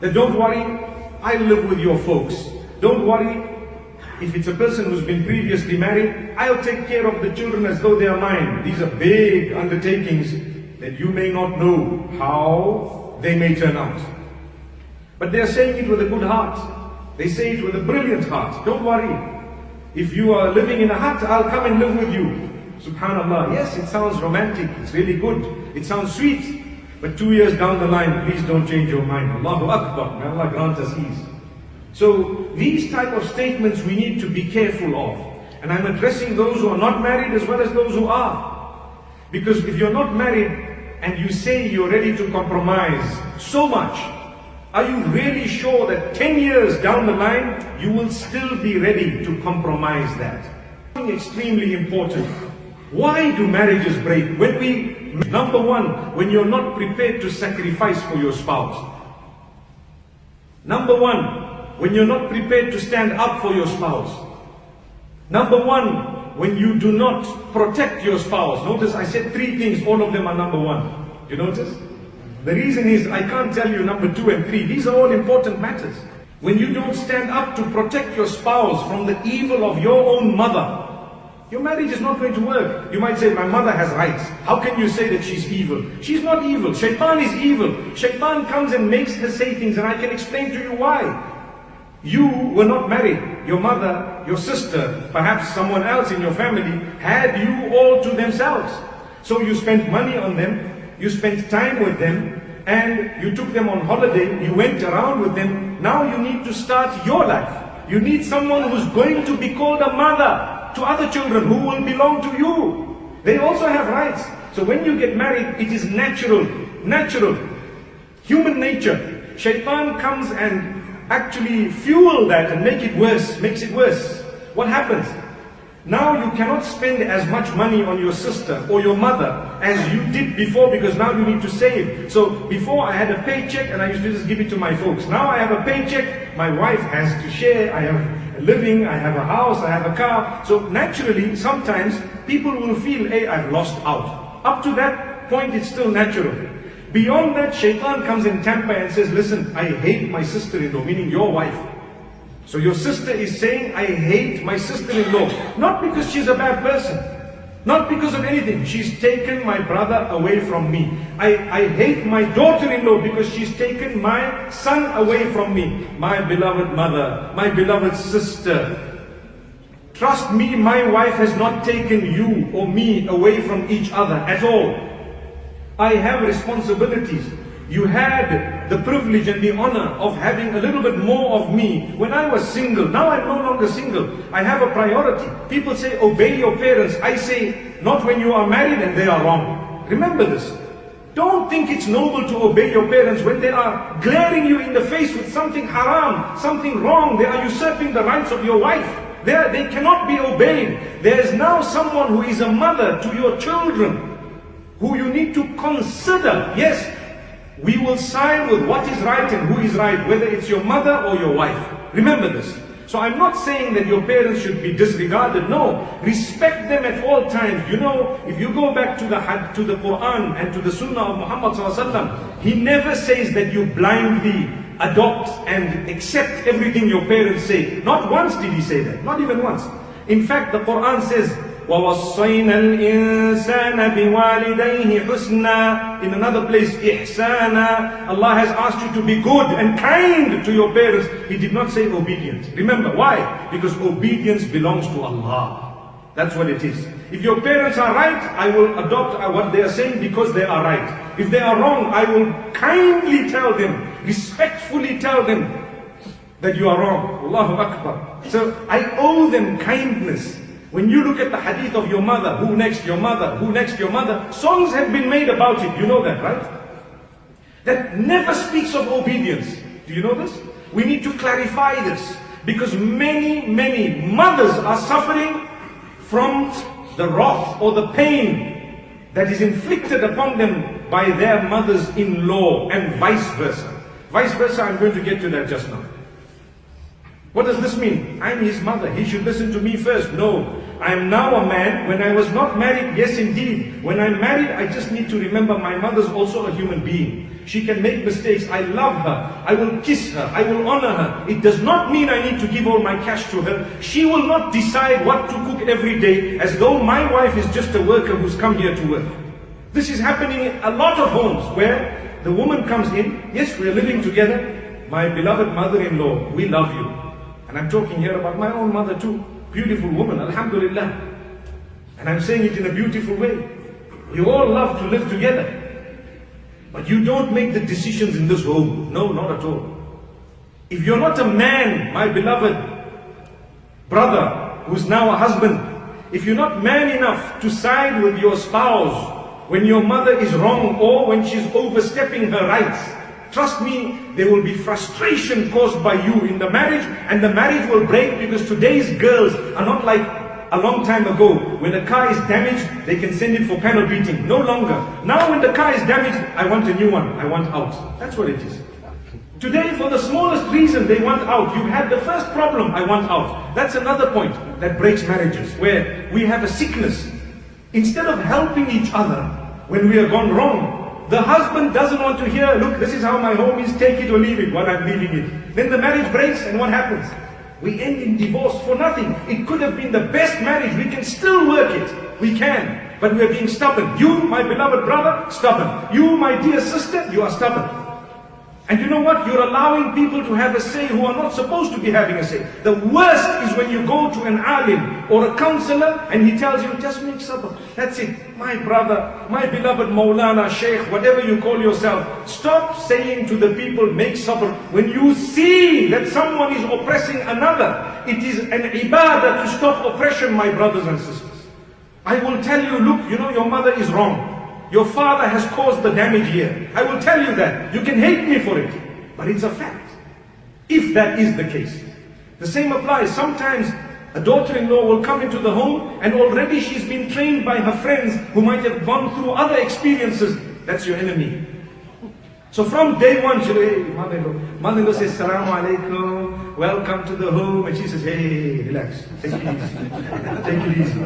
That don't worry, I live with your folks. Don't worry, if it's a person who's been previously married, I'll take care of the children as though they are mine. These are big undertakings that you may not know how they may turn out. But they're saying it with a good heart. They say it with a brilliant heart. Don't worry. If you are living in a hut, I'll come and live with you. Subhanallah. Yes, it sounds romantic. It's really good. It sounds sweet. But 2 years down the line, please don't change your mind. Allahu Akbar. May Allah grant us ease. So these type of statements we need to be careful of. And I'm addressing those who are not married as well as those who are. Because if you're not married and you say you're ready to compromise so much, are you really sure that 10 years down the line, you will still be ready to compromise that? Something extremely important. Why do marriages break? Number one, when you're not prepared to sacrifice for your spouse. Number one, when you're not prepared to stand up for your spouse. Number one, when you do not protect your spouse. Notice I said 3 things, all of them are number 1. You notice? The reason is I can't tell you number 2 and 3. These are all important matters. When you don't stand up to protect your spouse from the evil of your own mother, your marriage is not going to work. You might say, my mother has rights. How can you say that she's evil? She's not evil. Shaitan is evil. Shaitan comes and makes her say things, and I can explain to you why. You were not married. Your mother, your sister, perhaps someone else in your family had you all to themselves. So you spent money on them, you spent time with them, and you took them on holiday, you went around with them. Now you need to start your life. You need someone who's going to be called a mother to other children who will belong to you. They also have rights. So when you get married, it is natural, human nature. Shaitan comes and actually fuel that and makes it worse. What happens? Now you cannot spend as much money on your sister or your mother as you did before, because now you need to save. So before I had a paycheck and I used to just give it to my folks. Now I have a paycheck, my wife has to share, I have a living, I have a house, I have a car. So naturally, sometimes people will feel, hey, I've lost out. Up to that point, it's still natural. Beyond that, Shaitan comes in tamper and says, listen, I hate my sister-in-law, meaning your wife. So your sister is saying, I hate my sister-in-law. Not because she's a bad person. Not because of anything. She's taken my brother away from me. I hate my daughter-in-law because she's taken my son away from me. My beloved mother, my beloved sister. Trust me, my wife has not taken you or me away from each other at all. I have responsibilities. You had the privilege and the honor of having a little bit more of me when I was single. Now I'm no longer single. I have a priority. People say, obey your parents. I say, not when you are married and they are wrong. Remember this. Don't think it's noble to obey your parents when they are glaring you in the face with something haram, something wrong. They are usurping the rights of your wife. They cannot be obeyed. There is now someone who is a mother to your children, who you need to consider. Yes, we will side with what is right and who is right, whether it's your mother or your wife. Remember this. So I'm not saying that your parents should be disregarded. No, respect them at all times. You know, if you go back to the Quran and to the Sunnah of Muhammad ﷺ, he never says that you blindly adopt and accept everything your parents say. Not once did he say that. Not even once. In fact, the Quran says, وَوَصَّيْنَا الْإِنسَانَ بِوَالِدَيْهِ حُسْنًا. In another place, إِحْسَانًا. Allah has asked you to be good and kind to your parents. He did not say obedient. Remember, why? Because obedience belongs to Allah. That's what it is. If your parents are right, I will adopt what they are saying because they are right. If they are wrong, I will kindly tell them, respectfully tell them that you are wrong. Allahu Akbar. So I owe them kindness. When you look at the hadith of your mother, who next your mother, who next your mother, songs have been made about it. You know that, right? That never speaks of obedience. Do you know this? We need to clarify this, because many mothers are suffering from the wrath or the pain that is inflicted upon them by their mothers-in-law, and vice versa. Vice versa, I'm going to get to that just now. What does this mean? I'm his mother, he should listen to me first. No, I am now a man. When I was not married, yes indeed. When I'm married, I just need to remember my mother's also a human being. She can make mistakes. I love her. I will kiss her. I will honor her. It does not mean I need to give all my cash to her. She will not decide what to cook every day as though my wife is just a worker who's come here to work. This is happening in a lot of homes where the woman comes in. Yes, we are living together. My beloved mother-in-law, we love you. And I'm talking here about my own mother too. Beautiful woman, alhamdulillah. And I'm saying it in a beautiful way. We all love to live together. But you don't make the decisions in this home. No, not at all. If you're not a man, my beloved brother, who's now a husband, if you're not man enough to side with your spouse when your mother is wrong or when she's overstepping her rights, trust me, there will be frustration caused by you in the marriage, and the marriage will break, because today's girls are not like a long time ago. When a car is damaged, they can send it for panel beating. No longer. Now when the car is damaged, I want a new one. I want out. That's what it is. Today, for the smallest reason, they want out. You had the first problem, I want out. That's another point that breaks marriages, where we have a sickness. Instead of helping each other when we are gone wrong, the husband doesn't want to hear, look, this is how my home is, take it or leave it, while I'm leaving it. Then the marriage breaks, and what happens? We end in divorce for nothing. It could have been the best marriage. We can still work it. We can. But we are being stubborn. You, my beloved brother, stubborn. You, my dear sister, you are stubborn. And you know what? You're allowing people to have a say who are not supposed to be having a say. The worst is when you go to an alim or a counselor and he tells you, just make sabr. That's it. My brother, my beloved Maulana, Sheikh, whatever you call yourself, stop saying to the people, make sabr. When you see that someone is oppressing another, it is an ibadah to stop oppression, my brothers and sisters. I will tell you, look, you know, your mother is wrong. Your father has caused the damage here. I will tell you that. You can hate me for it, but it's a fact. If that is the case. The same applies. Sometimes a daughter-in-law will come into the home and already she's been trained by her friends who might have gone through other experiences. That's your enemy. So from day one, she'll, hey, mother-in-law says, Assalamu alaikum, welcome to the home. And she says, hey, relax, take it easy. Take it easy.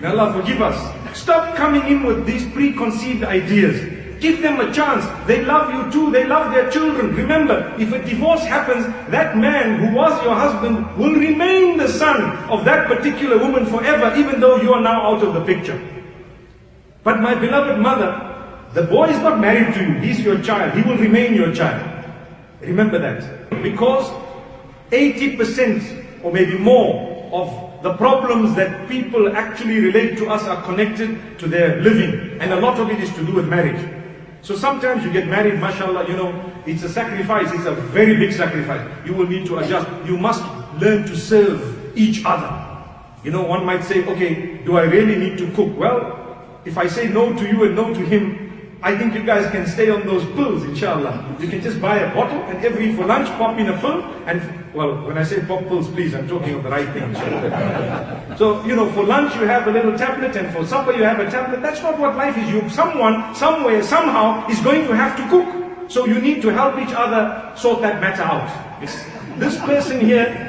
May Allah forgive us. Stop coming in with these preconceived ideas. Give them a chance. They love you too. They love their children. Remember, if a divorce happens, that man who was your husband will remain the son of that particular woman forever, even though you are now out of the picture. But my beloved mother, the boy is not married to you. He's your child. He will remain your child. Remember that. Because 80% or maybe more of the problems that people actually relate to us are connected to their living. And a lot of it is to do with marriage. So sometimes you get married, mashallah, you know, it's a sacrifice. It's a very big sacrifice. You will need to adjust. You must learn to serve each other. You know, one might say, okay, do I really need to cook? Well, if I say no to you and no to him, I think you guys can stay on those pills, inshallah. You can just buy a bottle and for lunch pop in a pill. And well, when I say pop pills, please, I'm talking of the right thing. So, you know, for lunch you have a little tablet and for supper you have a tablet. That's not what life is. Someone, somewhere, somehow is going to have to cook. So you need to help each other sort that matter out. This person here,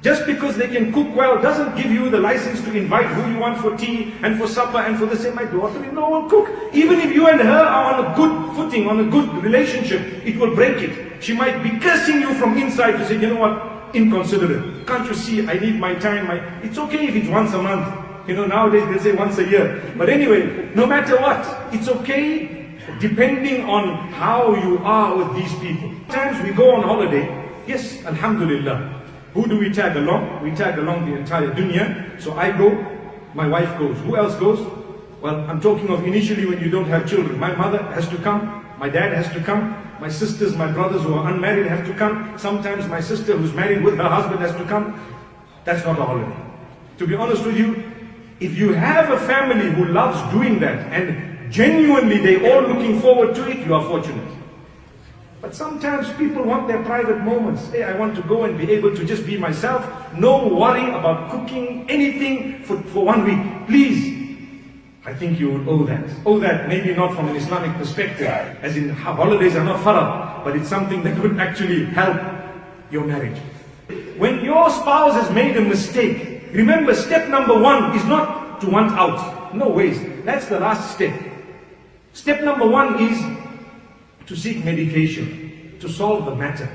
just because they can cook well doesn't give you the license to invite who you want for tea and for supper and for the same. My daughter-in-law will cook. Even if you and her are on a good footing, on a good relationship, it will break it. She might be cursing you from inside to say, you know what, inconsiderate. Can't you see, I need my time. It's okay if it's once a month. You know, nowadays they say once a year. But anyway, no matter what, it's okay depending on how you are with these people. Sometimes we go on holiday. Yes, alhamdulillah. Who do we tag along? We tag along the entire dunya. So I go, my wife goes. Who else goes? Well, I'm talking of initially when you don't have children. My mother has to come, my dad has to come, my sisters, my brothers who are unmarried have to come. Sometimes my sister who's married with her husband has to come. That's not a holiday. To be honest with you, if you have a family who loves doing that and genuinely they're all looking forward to it, you are fortunate. But sometimes people want their private moments. Hey, I want to go and be able to just be myself. No worry about cooking anything for 1 week. Please. I think you would owe that. Owe that, maybe not from an Islamic perspective, as in holidays are not farad, but it's something that would actually help your marriage. When your spouse has made a mistake, remember step number 1 is not to want out. No ways. That's the last step. Step number 1 is to seek medication, to solve the matter.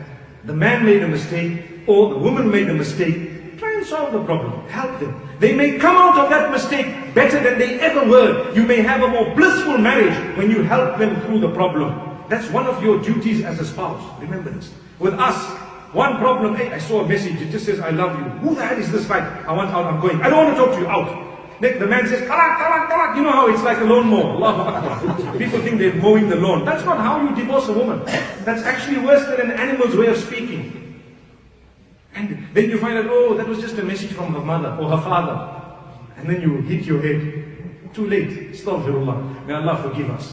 The man made a mistake or the woman made a mistake. Try and solve the problem. Help them. They may come out of that mistake better than they ever were. You may have a more blissful marriage when you help them through the problem. That's one of your duties as a spouse. Remember this. With us, one problem, hey, I saw a message, it just says, I love you. Who the hell is this guy? I want out, I'm going. I don't want to talk to you, out. The man says, talak, talak, talak. You know how it's like a lawnmower. Allahu Akbar. People think they're mowing the lawn. That's not how you divorce a woman. That's actually worse than an animal's way of speaking. And then you find out, oh, that was just a message from her mother or her father. And then you hit your head. Too late. Astaghfirullah. May Allah forgive us.